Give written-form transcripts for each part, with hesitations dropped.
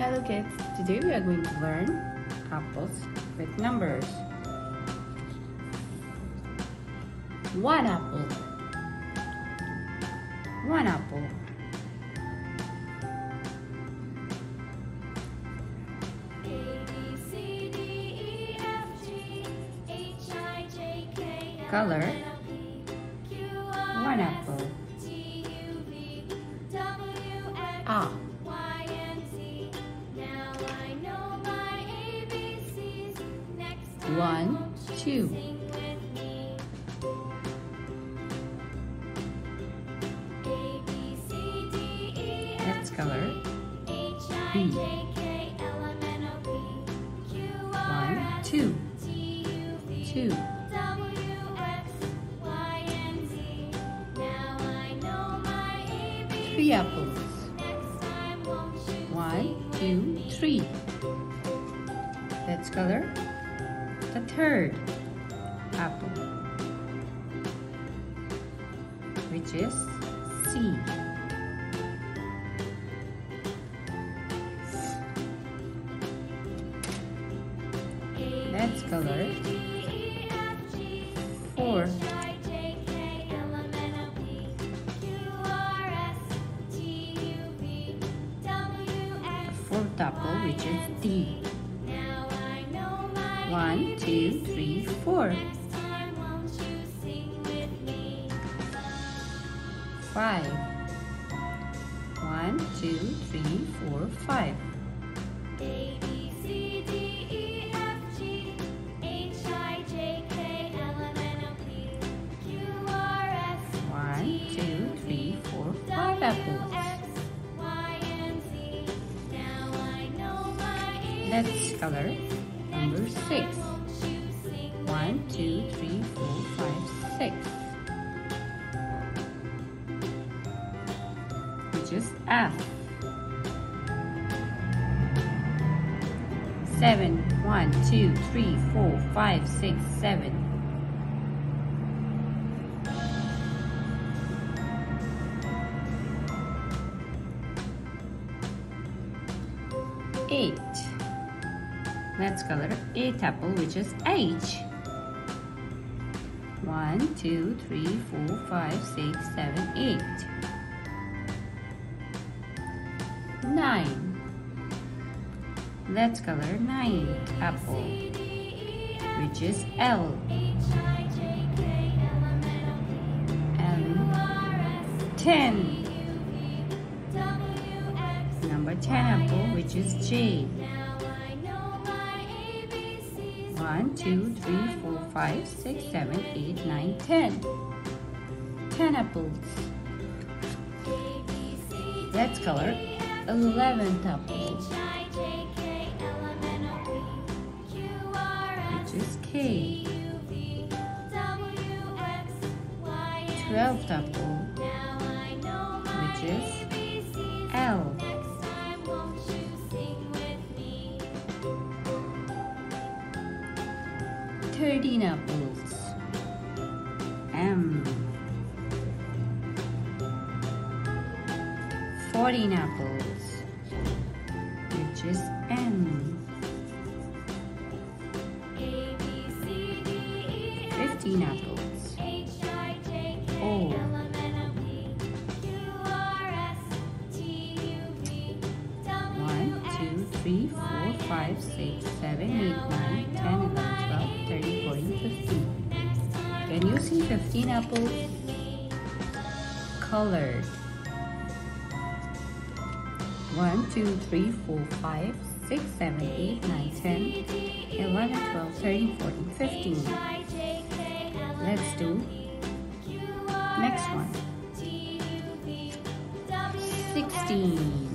Hello kids, today we are going to learn apples with numbers. 1 apple, 1 apple. Color, 1 apple. A. 1, 2. Let's color B. 1, 2. 2. 3 apples. 1, 2, 3. Let's color the third apple, which is C. Let's color 4. The fourth apple, which is D. 1, 2, 3, 4. 5. 1, 2, 3, 4, 5. 1, 2, 3, 4, 5 apples. Let's color number 6. 1, 2, 3, 4, 5, 6. Which is F. 7. 1, 2, 3, 4, 5, 6, 7. 8. Let's color 8th apple, which is H. 1, 2, 3, 4, 5, 6, 7, 8. 9. Let's color 9th apple, which is L. 10. Number 10 apple, which is J. 1, 2, 3, 4, 5, 6, 7, 8, 9, 10. 10 apples. Let's color 11th apple, which is K. 12th apple, which is L. 13 apples, M. 14 apples, which is N. 15 apples, O. 1, 2, 3, 4, 5, 6, 7, 8, 9, 10, 11, 12, 13, 14, 15. Can you see 15 apples? Colored. 1, 2, 3, 4, 5, 6, 7, 8, 9, 10, 11, 12, 13, 14, 15. Let's do next one. 16.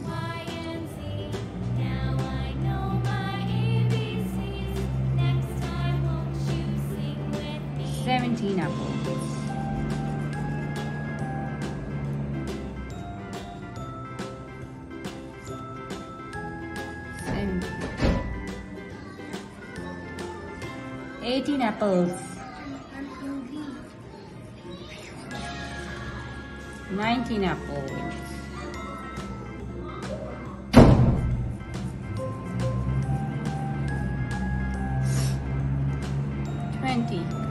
17 apples. 18 apples. 19 apples. 20.